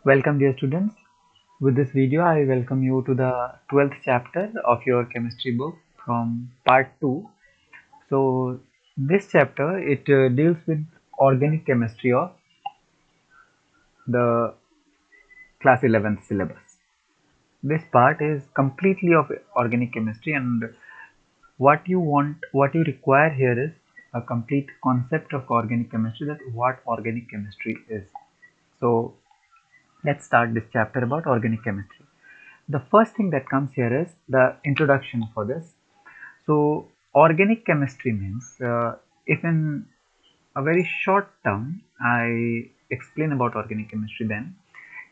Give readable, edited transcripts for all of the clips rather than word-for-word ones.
Welcome dear students. With this video I welcome you to the 12th chapter of your chemistry book from part 2. So this chapter it deals with organic chemistry of the class 11th syllabus. This part is completely of organic chemistry, and what you require here is a complete concept of organic chemistry, that what organic chemistry is. So let's start this chapter about organic chemistry. The first thing that comes here is the introduction for this. So organic chemistry means, if in a very short term I explain about organic chemistry, then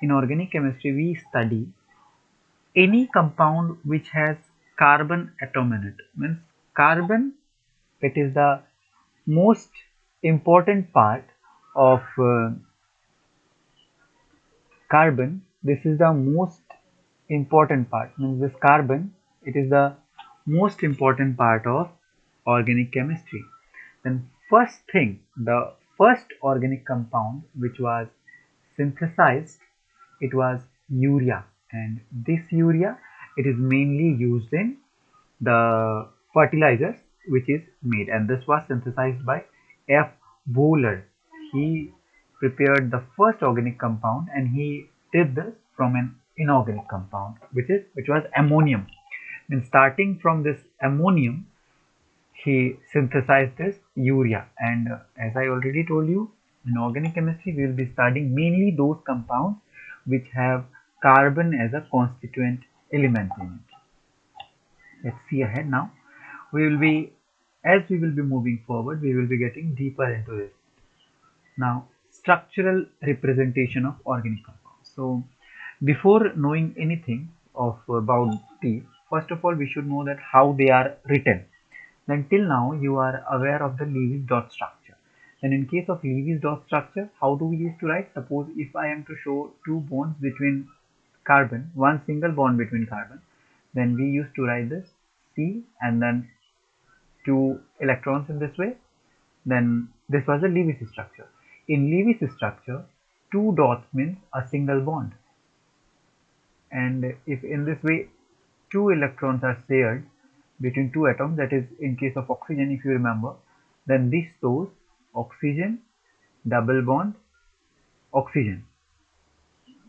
in organic chemistry we study any compound which has carbon atom in it. Means carbon, it is the most important part of carbon. This is the most important part, means this carbon, it is the most important part of organic chemistry. Then first thing, the first organic compound which was synthesized, it was urea, and this urea, it is mainly used in the fertilizers which is made, and this was synthesized by F. Wohler. He prepared the first organic compound, and he did this from an inorganic compound which was ammonium. And starting from this ammonium, he synthesized this urea. And as I already told you, in organic chemistry we will be studying mainly those compounds which have carbon as a constituent element in it. Let's see ahead now. We will be, as we will be moving forward, we will be getting deeper into this. Now, structural representation of organic compounds. So before knowing anything of about these, first of all we should know that how they are written. Then till now you are aware of the Lewis dot structure. Then in case of Lewis dot structure, how do we used to write? Suppose if I am to show two bonds between carbon, one single bond between carbon, then we used to write this C and then two electrons in this way. Then this was a Lewis structure. In Lewis structure, two dots means a single bond. And if in this way two electrons are shared between two atoms, that is in case of oxygen, if you remember, then this shows oxygen double bond oxygen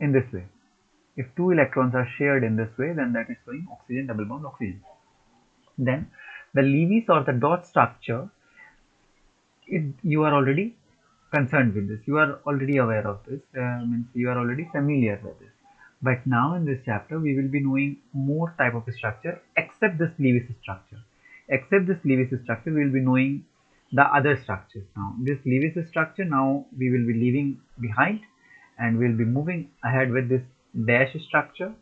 in this way. If two electrons are shared in this way, then that is showing oxygen double bond oxygen. Then the Lewis or the dot structure, you are already concerned with this, you are already aware of this, means you are already familiar with this. But now in this chapter we will be knowing more type of structure except this Lewis structure. Except this Lewis structure, we will be knowing the other structures. Now this Lewis structure, now we will be leaving behind, and we will be moving ahead with this dash structure,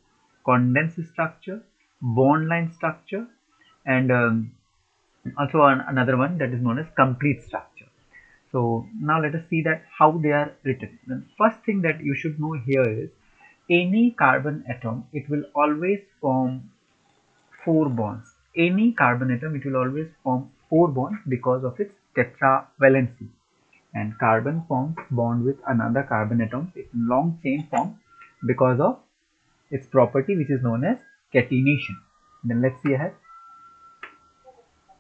condense structure, bond line structure, and also another one that is known as complete structure. So now let us see that how they are written. The first thing that you should know here is, any carbon atom, it will always form four bonds. Any carbon atom, it will always form four bonds because of its tetravalency. And carbon forms bond with another carbon atom in long chain form because of its property which is known as catenation. Then let's see ahead.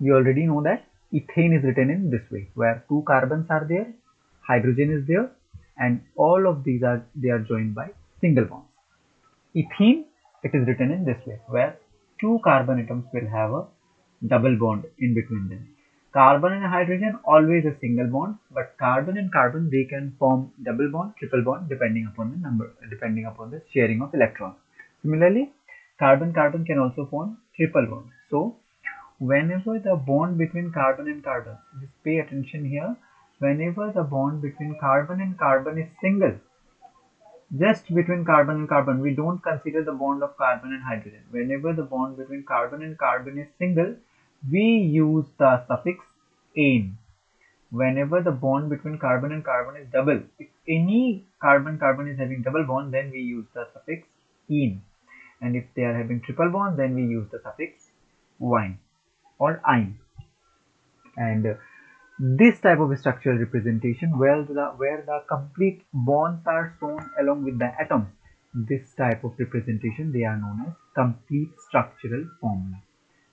We already know that ethane is written in this way, where two carbons are there, hydrogen is there, and all of these are joined by single bonds. Ethene, it is written in this way, where two carbon atoms will have a double bond in between them. Carbon and hydrogen, always a single bond, but carbon and carbon, they can form double bond, triple bond, depending upon the number, depending upon the sharing of electrons. Similarly, carbon carbon can also form triple bond. So whenever the bond between carbon and carbon, just pay attention here, whenever the bond between carbon and carbon is single, just between carbon and carbon, we don't consider the bond of carbon and hydrogen. Whenever the bond between carbon and carbon is single, we use the suffix "ane". Whenever the bond between carbon and carbon is double, if any carbon carbon is having double bond, then we use the suffix "ene", and if they are having triple bond, then we use the suffix "wine" or "ine". And This type of structural representation where the complete bonds are shown along with the atoms. This type of representation they are known as complete structural formula.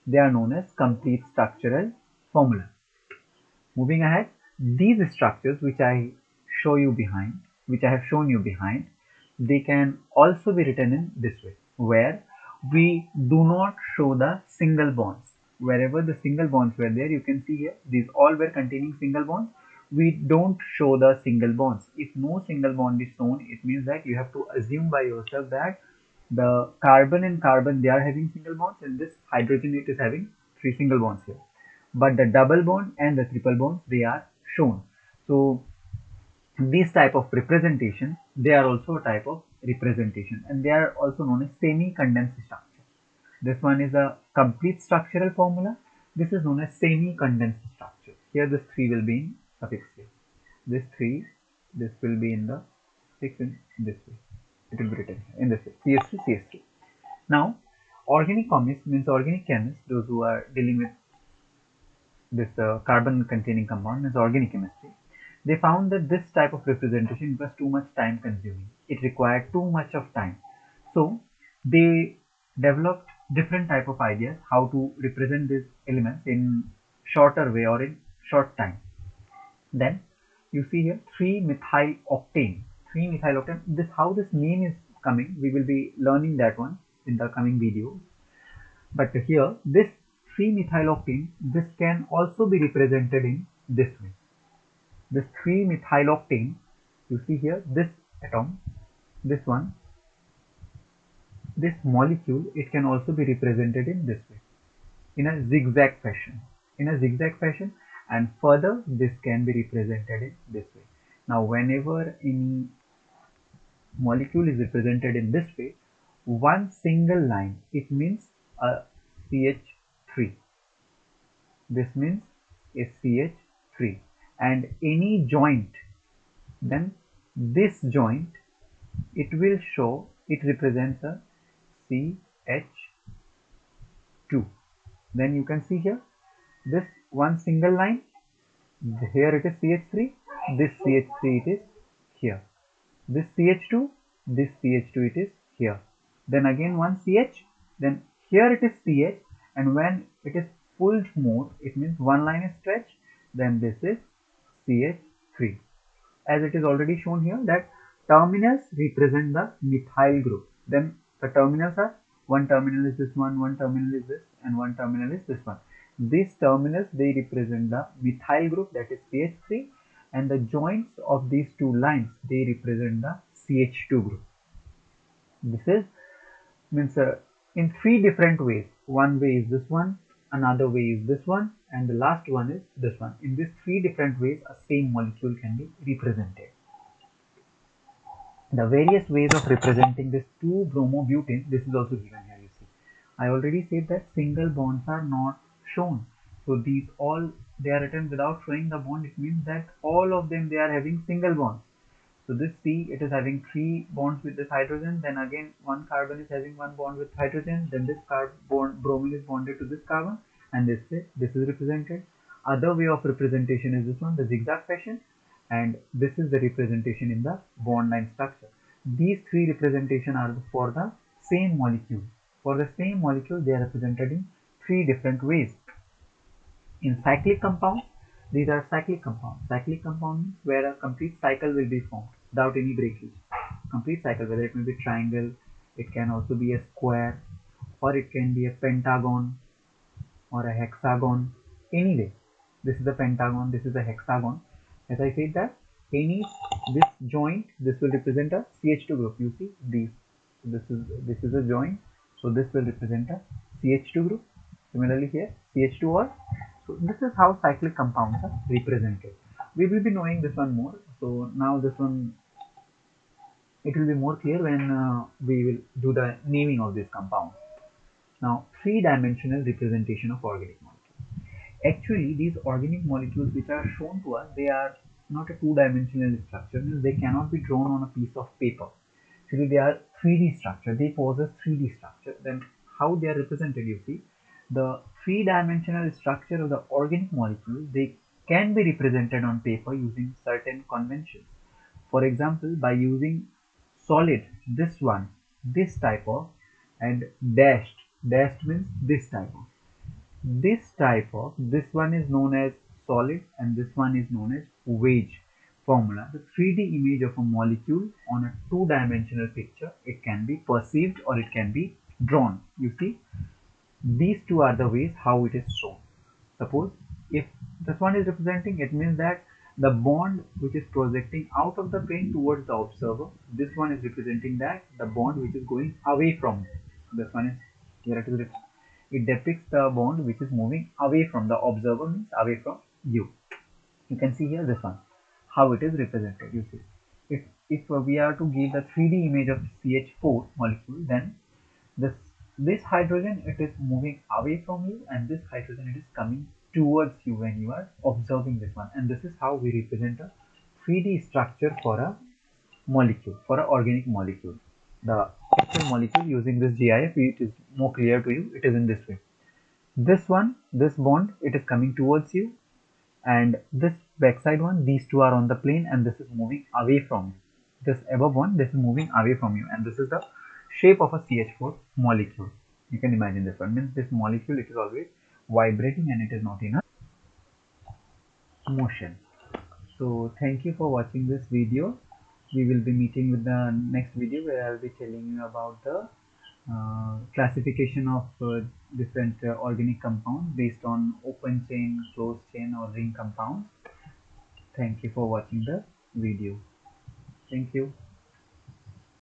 They are known as complete structural formula. Moving ahead, these structures which I have shown you behind, they can also be written in this way, where we do not show the single bonds. Wherever the single bonds were there, you can see here, these all were containing single bonds. We don't show the single bonds. If no single bond is shown, it means that you have to assume by yourself that the carbon and carbon they are having single bonds, and this hydrogen it is having three single bonds here, but the double bond and the triple bonds they are shown. So these type of representation, they are also a type of representation, and they are also known as semi-condensed structure. This one is a complete structural formula. This is known as semi-condensed structure. Here this 3 will be in suffix here. This 3, this will be in the suffix in this way. It will be written in this way, CH3, CH3. Now, organic chemists means organic chemists, those who are dealing with this carbon containing compound is organic chemistry. They found that this type of representation was too much time consuming. It required too much of time. So they developed different type of ideas how to represent these elements in shorter way or in short time. Then you see here 3-methyl octane. 3-methyl octane. This how this name is coming. We will be learning that one in the coming video. But here, this 3-methyloctane, this can also be represented in this way. This 3-methyloctane, you see here, this atom, this one, this molecule, it can also be represented in this way, in a zigzag fashion. In a zigzag fashion, and further, this can be represented in this way. Now, whenever any molecule is represented in this way, one single line, it means a CH3. This means a CH3, and any joint, then this joint, it will show, it represents a CH2. Then you can see here, this one single line, here it is CH3, this CH3 it is here. This CH2, this CH2 it is here. Then again one CH, then here it is CH, and when it is pulled more, it means one line is stretched, then this is CH3. As it is already shown here that terminals represent the methyl group. Then the terminals are, one terminal is this one terminal is this, and one terminal is this one. These terminals, they represent the methyl group, that is CH3, and the joints of these two lines, they represent the CH2 group. This is means in three different ways. One way is this one, another way is this one, and the last one is this one. In these three different ways, a same molecule can be represented. The various ways of representing this 2-bromobutane, this is also given here, you see. I already said that single bonds are not shown. So these all, they are written without showing the bond. It means that all of them, they are having single bonds. So this C, it is having 3 bonds with this hydrogen, then again one carbon is having 1 bond with hydrogen, then this bromine is bonded to this carbon, and this is represented. Other way of representation is this one, the zigzag fashion, and this is the representation in the bond line structure. These 3 representation are for the same molecule. For the same molecule, they are represented in 3 different ways. In cyclic compounds, these are cyclic compounds. Cyclic compounds where a complete cycle will be formed without any breakage. Complete cycle, whether it may be triangle, it can also be a square, or it can be a pentagon or a hexagon. Anyway, this is a pentagon, this is a hexagon. As I said that this joint, this will represent a CH2 group. You see these. This is a joint, so this will represent a CH2 group. Similarly here, CH2 or. So this is how cyclic compounds are represented. We will be knowing this one more. So now this one, it will be more clear when we will do the naming of these compounds. Now, 3-dimensional representation of organic molecules. Actually, these organic molecules which are shown to us, they are not a 2-dimensional structure. They cannot be drawn on a piece of paper. Actually, they are 3D structure. They possess 3D structure. Then how they are represented, you see. The 3-dimensional structure of the organic molecule, they can be represented on paper using certain conventions. For example, by using solid, this one, this type of, and dashed, dashed means this type of. This one is known as solid and this one is known as wedge formula. The 3D image of a molecule on a two-dimensional picture, it can be perceived or it can be drawn. You see, these two are the ways how it is shown. Suppose if this one is representing, it means that the bond which is projecting out of the plane towards the observer, this one is representing that the bond which is going away from it. This one is here, it depicts the bond which is moving away from the observer, means away from you. You can see here this one, how it is represented. You see, if we are to give the 3D image of CH4 molecule, then this this hydrogen, it is moving away from you, and this hydrogen, it is coming towards you when you are observing this one. And this is how we represent a 3D structure for a molecule, for an organic molecule. The actual molecule using this GIF, it is more clear to you. It is in this way. This one, this bond, it is coming towards you, and this backside one, these two are on the plane, and this is moving away from you. This above one, this is moving away from you, and this is the shape of a CH4 molecule. You can imagine this one, means this molecule, it is always vibrating and it is not in a motion. So thank you for watching this video. We will be meeting with the next video where I will be telling you about the classification of different organic compounds based on open chain, closed chain, or ring compounds. Thank you for watching the video. Thank you.